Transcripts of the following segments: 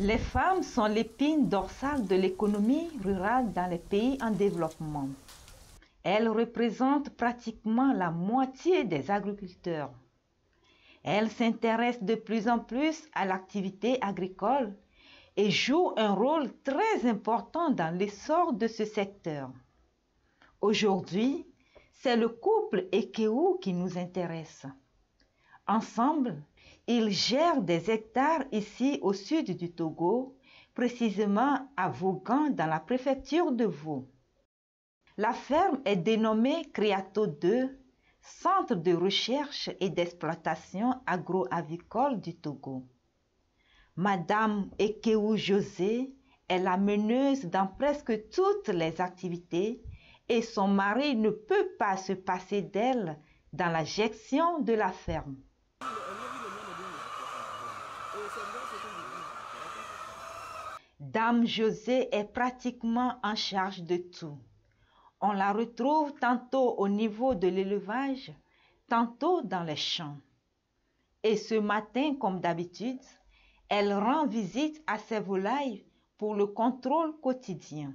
Les femmes sont l'épine dorsale de l'économie rurale dans les pays en développement. Elles représentent pratiquement la moitié des agriculteurs. Elles s'intéressent de plus en plus à l'activité agricole et jouent un rôle très important dans l'essor de ce secteur. Aujourd'hui, c'est le couple Ekeou qui nous intéresse. Ensemble, ils gèrent des hectares ici au sud du Togo, précisément à Vaughan dans la préfecture de Vaud. La ferme est dénommée Kriato 2, Centre de recherche et d'exploitation agro-avicole du Togo. Madame Ekeou José est la meneuse dans presque toutes les activités et son mari ne peut pas se passer d'elle dans la gestion de la ferme. Dame José est pratiquement en charge de tout. On la retrouve tantôt au niveau de l'élevage, tantôt dans les champs. Et ce matin, comme d'habitude, elle rend visite à ses volailles pour le contrôle quotidien.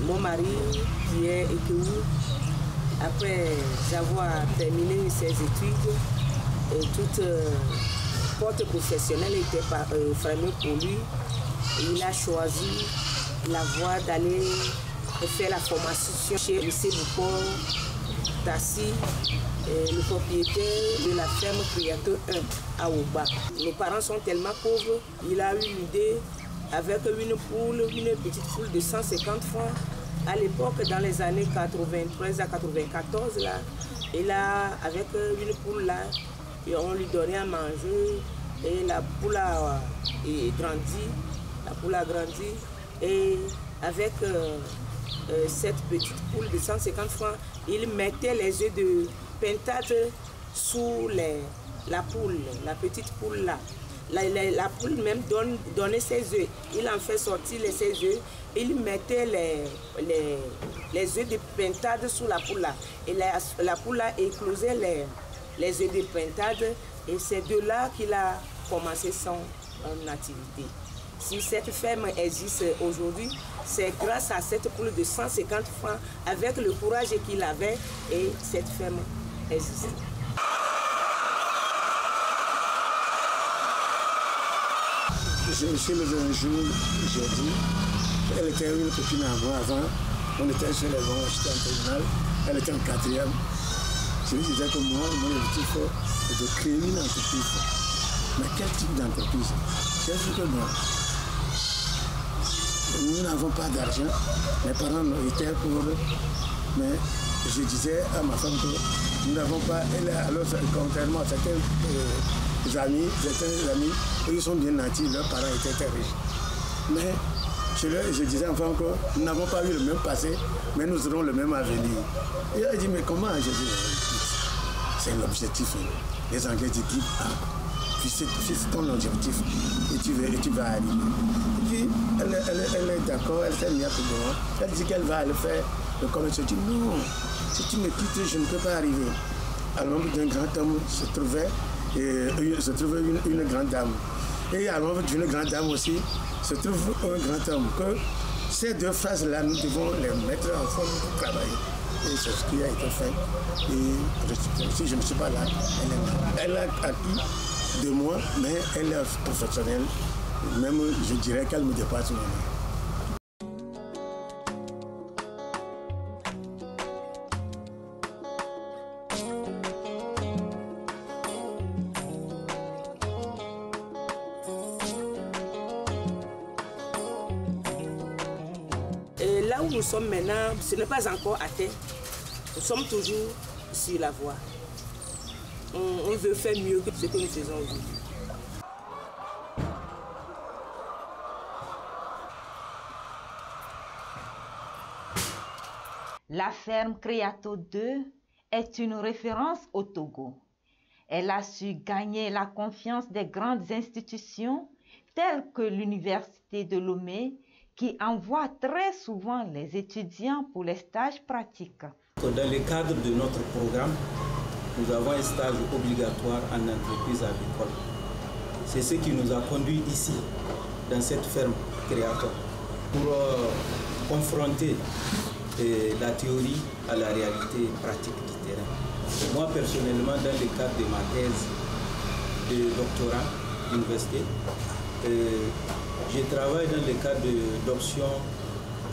Mon mari, qui est Ekeou, après avoir terminé ses études, toute porte professionnelle était fermée pour lui. Il a choisi la voie d'aller faire la formation chez le Sebouko Tassi, le propriétaire de la ferme Kriato 1 à Ouba. Nos parents sont tellement pauvres, il a eu l'idée avec une petite poule de 150 francs. À l'époque, dans les années 93 à 94, là, et là, avec une poule là, et on lui donnait à manger, et la poule a grandi, et avec cette petite poule de 150 francs, il mettait les œufs de pintade sous la poule, la petite poule là. La poule même donnait ses œufs. Il en fait sortir ses œufs. Il mettait les œufs de pintade sous la poule là. Et la poule là éclosait les œufs de pintade. Et c'est de là qu'il a commencé son activité. Si cette ferme existe aujourd'hui, c'est grâce à cette poule de 150 francs, avec le courage qu'il avait, et cette ferme existe. Je me suis levé un jour, j'ai dit, elle était une copine à moi avant, on était chez les bons, j'étais en terminale, elle était en quatrième. Je lui disais que moi, mon objectif est de créer une entreprise. Mais quel type d'entreprise? J'ai dit que non. Nous n'avons pas d'argent, mes parents étaient pauvres, mais je disais à ma femme que nous n'avons pas, alors contrairement à certains amis, ils sont bien nantis, leurs parents étaient très riches. Mais je disais enfin que nous n'avons pas eu le même passé, mais nous aurons le même avenir. Et elle a dit, mais comment? Je dis, c'est l'objectif. Les Anglais disent, puis c'est ton objectif et tu vas arriver. Et puis elle est d'accord, elle s'est mise à tout devant. Elle dit qu'elle va aller faire le commerce. Je dis, non, si tu me quittes, je ne peux pas arriver. À l'ombre d'un grand homme se trouvait une grande dame. Et à l'ombre d'une grande dame aussi se trouve un grand homme. Que ces deux phrases-là, nous devons les mettre en forme pour travailler. Et c'est ce qui a été fait. Et si je ne suis pas là, elle a acquis de moi, mais elle est professionnelle. Même, je dirais qu'elle me dépasse maintenant. Là où nous sommes maintenant, ce n'est pas encore atteint. Nous sommes toujours sur la voie. On veut faire mieux que ce que nous faisons aujourd'hui. La ferme Kriato 2 est une référence au Togo. Elle a su gagner la confiance des grandes institutions telles que l'Université de Lomé, qui envoie très souvent les étudiants pour les stages pratiques. Dans le cadre de notre programme, nous avons un stage obligatoire en entreprise agricole. C'est ce qui nous a conduits ici, dans cette ferme créateur, pour confronter la théorie à la réalité pratique du terrain. Moi, personnellement, dans le cadre de ma thèse de doctorat à l'université, je travaille dans le cadre d'options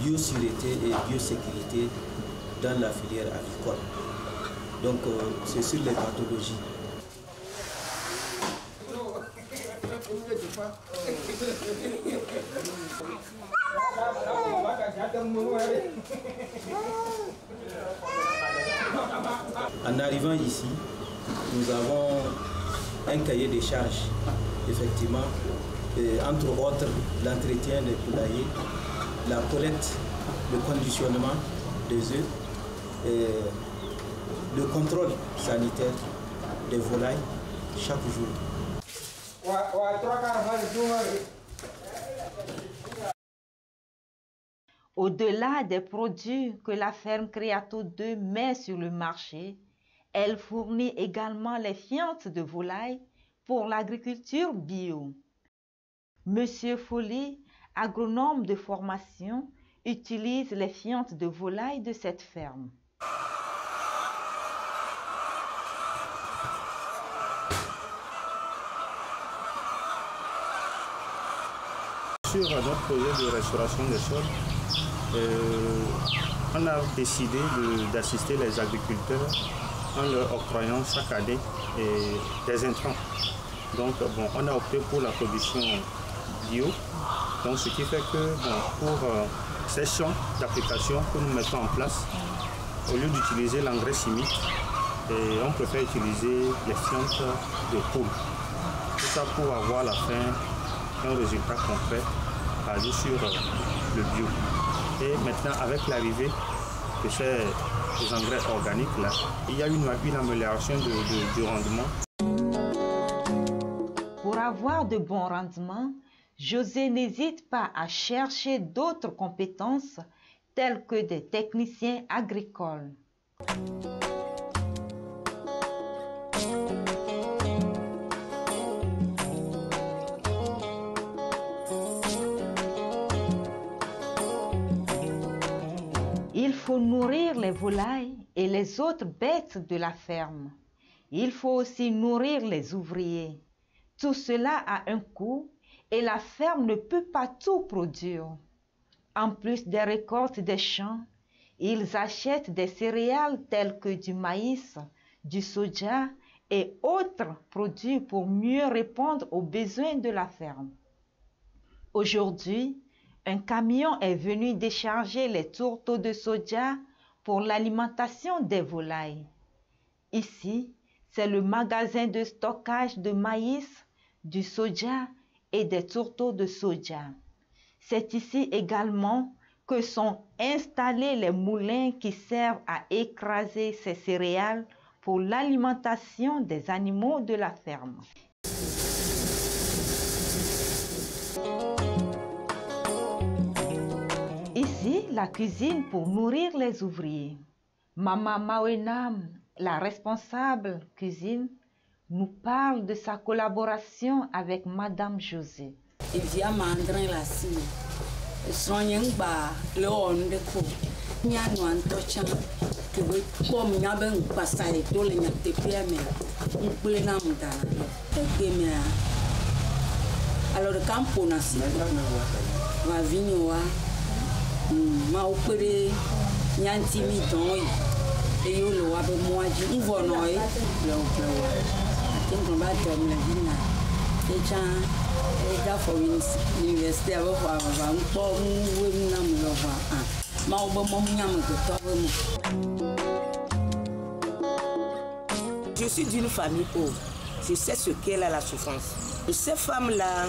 biosécurité et biosécurité dans la filière agricole. Donc, c'est sur les pathologies. En arrivant ici, nous avons un cahier de charges, effectivement, entre autres l'entretien des poulaillers, la collecte, le conditionnement des œufs, le contrôle sanitaire des volailles chaque jour. Au-delà des produits que la ferme Créato 2 met sur le marché, elle fournit également les fientes de volaille pour l'agriculture bio. Monsieur Folly, agronome de formation, utilise les fientes de volaille de cette ferme. Sur notre projet de restauration des sols, on a décidé d'assister les agriculteurs en leur octroyant chaque année des intrants. Donc on a opté pour la production bio, donc ce qui fait que pour ces champs d'application que nous mettons en place, au lieu d'utiliser l'engrais chimique, on préfère utiliser les fientes de poule. Tout ça pour avoir à la fin un résultat concret basé sur le bio. Et maintenant, avec l'arrivée de ces engrais organiques, là, il y a une amélioration du rendement. Pour avoir de bons rendements, José n'hésite pas à chercher d'autres compétences telles que des techniciens agricoles. Il faut nourrir les volailles et les autres bêtes de la ferme. Il faut aussi nourrir les ouvriers. Tout cela a un coût et la ferme ne peut pas tout produire. En plus des récoltes des champs, ils achètent des céréales telles que du maïs, du soja et autres produits pour mieux répondre aux besoins de la ferme. Aujourd'hui, un camion est venu décharger les tourteaux de soja pour l'alimentation des volailles. Ici, c'est le magasin de stockage de maïs, du soja et des tourteaux de soja. C'est ici également que sont installés les moulins qui servent à écraser ces céréales pour l'alimentation des animaux de la ferme. Ici, la cuisine pour nourrir les ouvriers. Maman Mawenam, la responsable cuisine, nous parle de sa collaboration avec Madame José. Alors le campo nasi ma vignoa ma opéré nyanti mi don et yo lo wa be moaji uvono e le atin ba dom la vina e chan e da for university abo fa ba npo mu we na mu lo fa ma obo mo nyam ko to mu. Je suis d'une famille pauvre. Je sais ce qu'est la souffrance. Ces femmes-là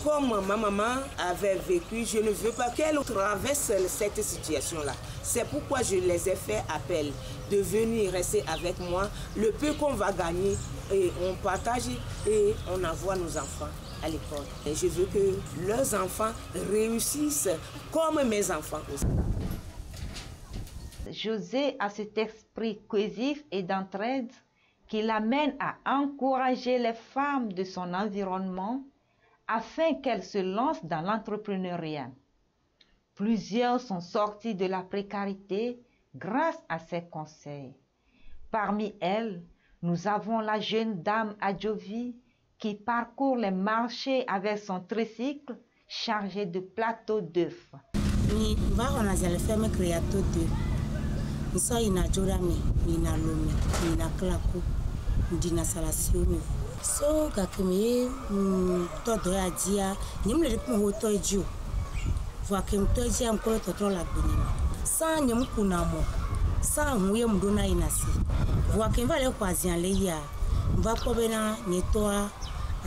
Comme ma maman avait vécu, je ne veux pas qu'elle traverse cette situation-là. C'est pourquoi je les ai fait appel de venir rester avec moi. Le peu qu'on va gagner, et on partage et on envoie nos enfants à l'école. Et je veux que leurs enfants réussissent comme mes enfants aussi. José a cet esprit cohésif et d'entraide qui l'amène à encourager les femmes de son environnement afin qu'elles se lancent dans l'entrepreneuriat. Plusieurs sont sortis de la précarité grâce à ses conseils. Parmi elles, nous avons la jeune dame Adjovi qui parcourt les marchés avec son tricycle chargé de plateaux d'œufs. So kakeme todo ya dia nyim le ko hoto eju voa kem to eji am ko to la gbeni sa nyim kuna mo sa hu ye mdo na inasi voa kem va le kwazian le ya va ko bena ni to a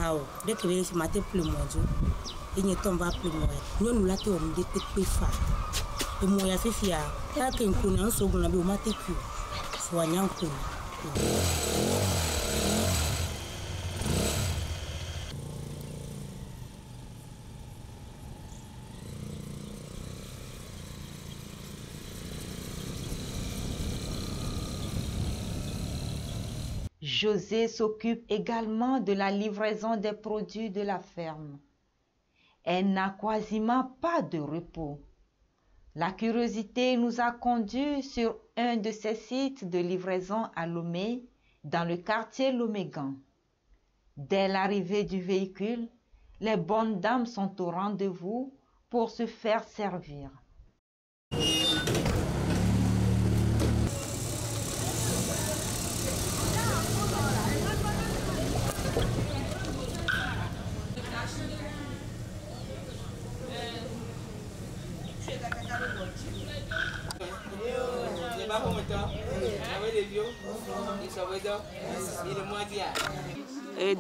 ao de ke be mate plus mojo e ni to va plus mo nyonu la te o mde pe fa e mo ya fifia ta kem kuna so guna be o mate ku voa nyam kuna. José s'occupe également de la livraison des produits de la ferme. Elle n'a quasiment pas de repos. La curiosité nous a conduits sur un de ces sites de livraison à Lomé, dans le quartier Lomégan. Dès l'arrivée du véhicule, les bonnes dames sont au rendez-vous pour se faire servir.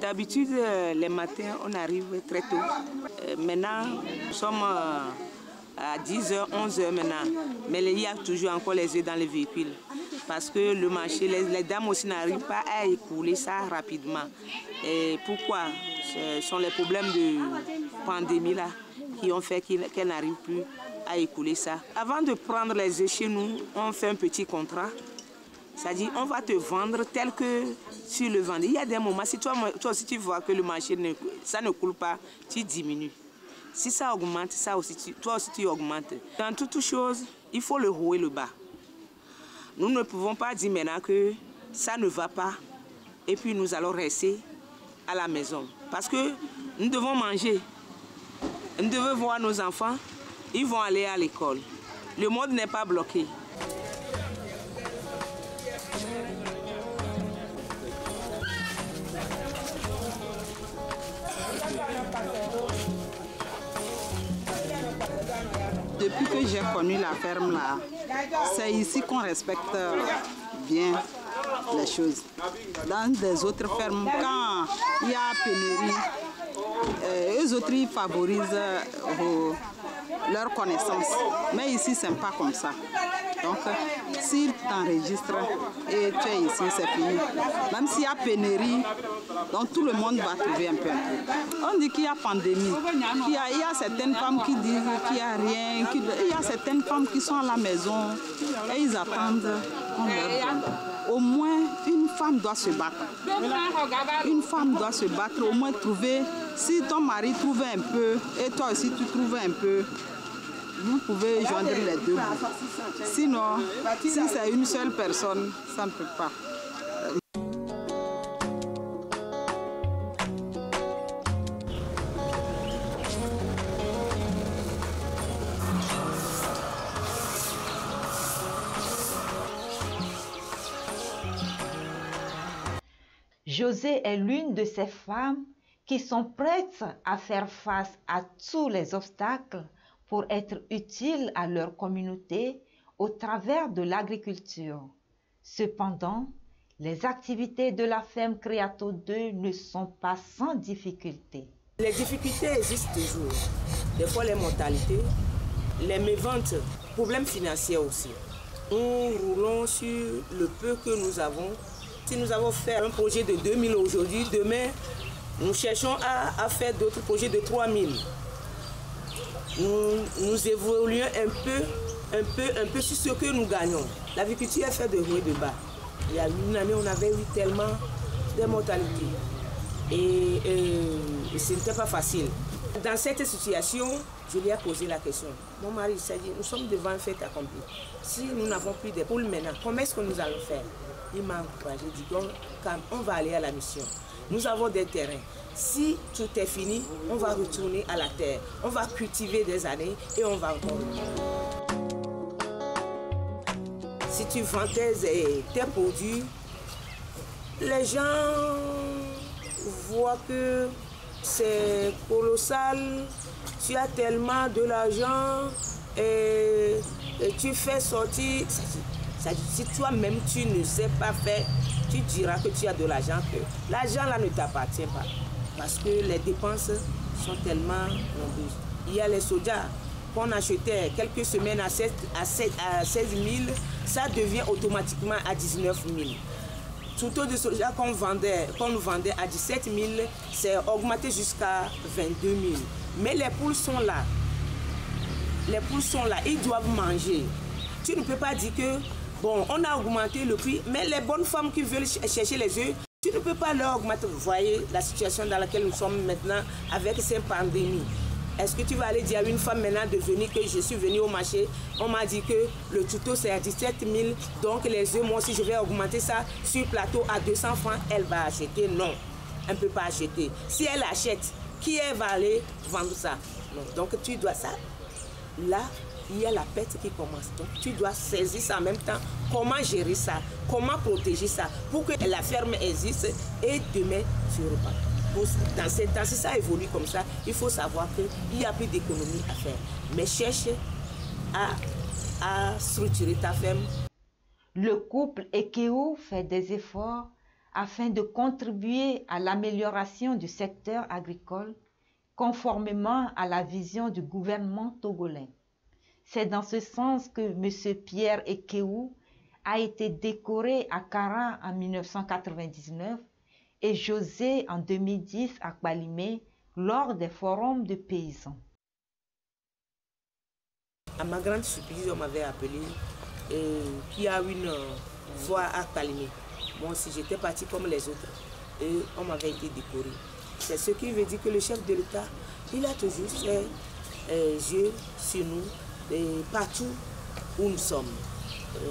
D'habitude, les matins, on arrive très tôt. Maintenant, nous sommes à 10h, 11h maintenant. Mais il y a toujours encore les œufs dans les véhicules. Parce que le marché, les dames aussi n'arrivent pas à écouler ça rapidement. Et pourquoi? Ce sont les problèmes de pandémie là qui ont fait qu'elles n'arrivent plus à écouler ça. Avant de prendre les œufs chez nous, on fait un petit contrat. C'est-à-dire, on va te vendre tel que tu le vends. Il y a des moments, si toi aussi tu vois que le marché ça ne coule pas, tu diminues. Si ça augmente, ça aussi, toi aussi tu augmentes. Dans toute chose, il faut le haut et le bas. Nous ne pouvons pas dire maintenant que ça ne va pas et puis nous allons rester à la maison. Parce que nous devons manger. Nous devons voir nos enfants, ils vont aller à l'école. Le monde n'est pas bloqué. Depuis que j'ai connu la ferme là, c'est ici qu'on respecte bien les choses. Dans des autres fermes, quand il y a pénurie, eux autres ils favorisent leur connaissance. Mais ici, ce n'est pas comme ça. Donc, s'ils t'enregistrent et tu es ici, c'est fini. Même s'il y a pénurie, donc tout le monde va trouver un peu. On dit qu'il y a pandémie. Il y a certaines femmes qui disent qu'il n'y a rien. Il y a certaines femmes qui sont à la maison et ils attendent qu'on leur donne. Au moins, une femme doit se battre. Une femme doit se battre, au moins trouver. Si ton mari trouve un peu et toi aussi tu trouves un peu, vous pouvez joindre les deux bouts. Sinon, si c'est une seule personne, ça ne peut pas. José est l'une de ces femmes qui sont prêtes à faire face à tous les obstacles pour être utiles à leur communauté au travers de l'agriculture. Cependant, les activités de la ferme Créato 2 ne sont pas sans difficulté. Les difficultés existent toujours. Des fois les mortalités, les méventes, problèmes financiers aussi. Nous roulons sur le peu que nous avons. Si nous avons fait un projet de 2000 aujourd'hui, demain, nous cherchons à faire d'autres projets de 3000. Nous évoluons un peu sur ce que nous gagnons. L'agriculture est faite de haut et de bas. Il y a une année, on avait eu tellement de mortalité. Et ce n'était pas facile. Dans cette situation, je lui ai posé la question. Mon mari s'est dit, nous sommes devant un fait accompli. Si nous n'avons plus de poules maintenant, comment est-ce que nous allons faire? Il m'a encouragé, il dit, on va aller à la mission. Nous avons des terrains. Si tout est fini, on va retourner à la terre. On va cultiver des années et on va encore retourner. Si tu vends tes produits, les gens voient que c'est colossal, tu as tellement de l'argent et tu fais sortir. Si toi-même tu ne sais pas faire, tu diras que tu as de l'argent, que l'argent là ne t'appartient pas. Parce que les dépenses sont tellement nombreuses. Il y a les sodas qu'on achetait quelques semaines à 16 000, ça devient automatiquement à 19 000. Tout taux de soja qu'on nous vendait à 17 000, c'est augmenté jusqu'à 22 000. Mais les poules sont là. Les poules sont là, ils doivent manger. Tu ne peux pas dire que, bon, on a augmenté le prix, mais les bonnes femmes qui veulent chercher les œufs, tu ne peux pas leur augmenter. Vous voyez la situation dans laquelle nous sommes maintenant avec cette pandémie. Est-ce que tu vas aller dire à une femme maintenant de venir que je suis venue au marché, on m'a dit que le tuto c'est à 17 000, donc les œufs, moi aussi je vais augmenter ça sur le plateau à 200 francs, elle va acheter? Non, elle ne peut pas acheter. Si elle achète, qui va aller vendre ça? Non. Donc tu dois ça. Là, il y a la perte qui commence. Donc tu dois saisir ça en même temps. Comment gérer ça? Comment protéger ça? Pour que la ferme existe et demain tu repars. Dans ces temps, si ça évolue comme ça, il faut savoir qu'il n'y a plus d'économie à faire. Mais cherche à structurer ta ferme. Le couple Ekeu fait des efforts afin de contribuer à l'amélioration du secteur agricole conformément à la vision du gouvernement togolais. C'est dans ce sens que M. Pierre Ekeu a été décoré à Kara en 1999 et José en 2010 à Kbalimé lors des forums de paysans. À ma grande surprise, on m'avait appelé qu'il y a une foire à Kbalimé. Moi aussi, j'étais partie comme les autres et on m'avait été décoré. C'est ce qui veut dire que le chef de l'État, il a toujours ses yeux sur nous et partout où nous sommes.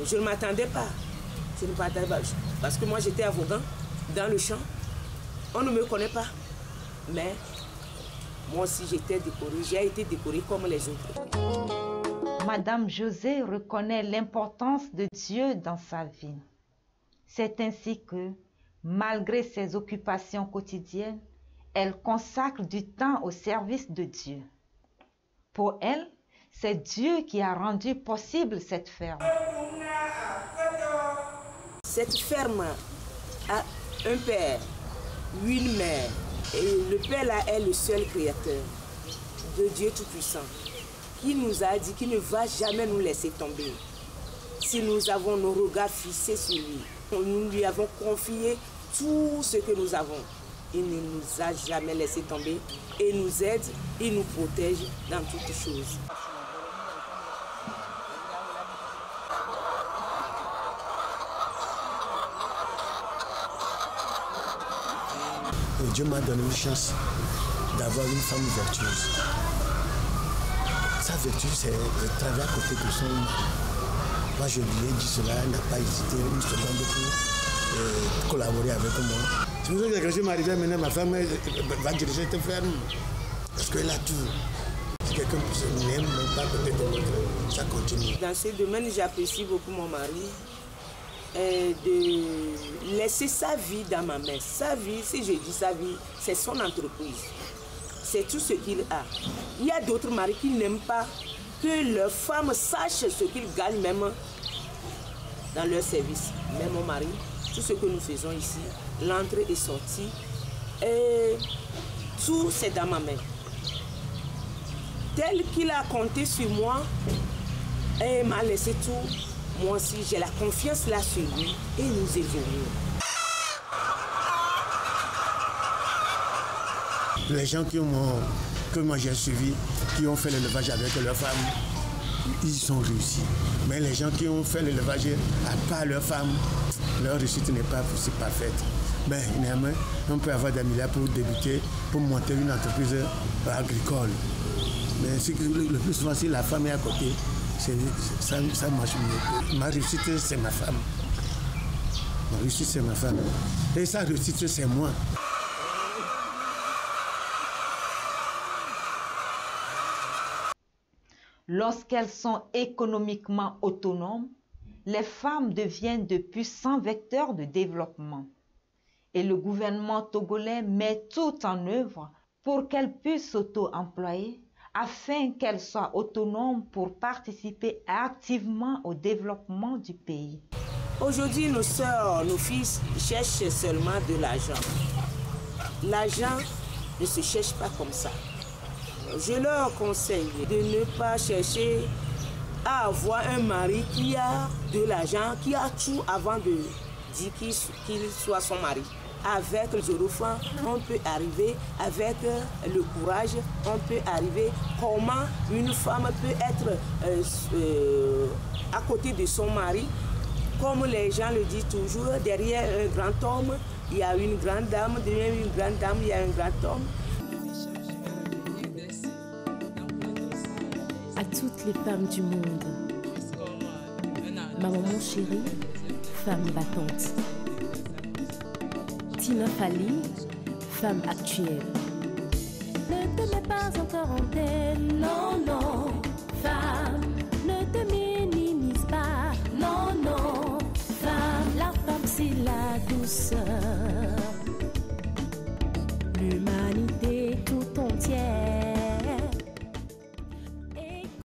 Je ne m'attendais pas. Je ne m'attendais pas parce que moi j'étais avocat dans le champ. On ne me connaît pas, mais moi aussi j'étais décorée, j'ai été décorée comme les autres. Madame José reconnaît l'importance de Dieu dans sa vie. C'est ainsi que, malgré ses occupations quotidiennes, elle consacre du temps au service de Dieu. Pour elle, c'est Dieu qui a rendu possible cette ferme. Cette ferme a un père, une mère, et le père là est le seul créateur de Dieu Tout-Puissant, qui nous a dit qu'il ne va jamais nous laisser tomber. Si nous avons nos regards fixés sur lui, nous lui avons confié tout ce que nous avons. Il ne nous a jamais laissé tomber et nous aide, il nous protège dans toutes choses. Dieu m'a donné une chance d'avoir une femme vertueuse. Sa vertu, c'est de travailler à côté de son mari. Moi, je lui ai dit cela, elle n'a pas hésité une seconde pour collaborer avec moi. C'est pour ça que quand je m'arrivais maintenant, ma femme va diriger cette ferme. Parce qu'elle a tout. Si quelqu'un n'aime pas peut-être l'autre, ça continue. Dans ce domaine, j'apprécie beaucoup mon mari. De laisser sa vie dans ma main. Sa vie, si je dis sa vie, c'est son entreprise. C'est tout ce qu'il a. Il y a d'autres maris qui n'aiment pas que leurs femmes sachent ce qu'ils gagnent même dans leur service. Mais mon mari, tout ce que nous faisons ici, l'entrée et sortie, et tout c'est dans ma main. Tel qu'il a compté sur moi et m'a laissé tout, moi aussi j'ai la confiance là sur lui et nous évoluons. Les gens que moi j'ai suivis, qui ont fait l'élevage avec leurs femmes, ils ont réussi. Mais les gens qui ont fait l'élevage à part leurs femmes, leur réussite n'est pas aussi parfaite. Mais néanmoins, on peut avoir des milliards pour débuter, pour monter une entreprise agricole. Mais le plus souvent, si la femme est à côté, ça marche mieux. Ma réussite, c'est ma femme. Ma réussite, c'est ma femme. Et sa réussite, c'est moi. Lorsqu'elles sont économiquement autonomes, les femmes deviennent de puissants vecteurs de développement. Et le gouvernement togolais met tout en œuvre pour qu'elles puissent s'auto-employer afin qu'elles soient autonomes pour participer activement au développement du pays. Aujourd'hui, nos sœurs, nos filles cherchent seulement de l'argent. L'argent ne se cherche pas comme ça. Je leur conseille de ne pas chercher à avoir un mari qui a de l'argent, qui a tout avant de dire qu'il soit son mari. Avec le Zorofan, on peut arriver, avec le courage, on peut arriver. Comment une femme peut être à côté de son mari, comme les gens le disent toujours, derrière un grand homme, il y a une grande dame, derrière une grande dame, il y a un grand homme. À toutes les femmes du monde, ma maman chérie, femme battante. Tina Fali, femme actuelle. Ne te mets pas encore en tête, non, non. Femme, ne te minimise pas, non, non. Femme, la femme c'est la douceur. L'humanité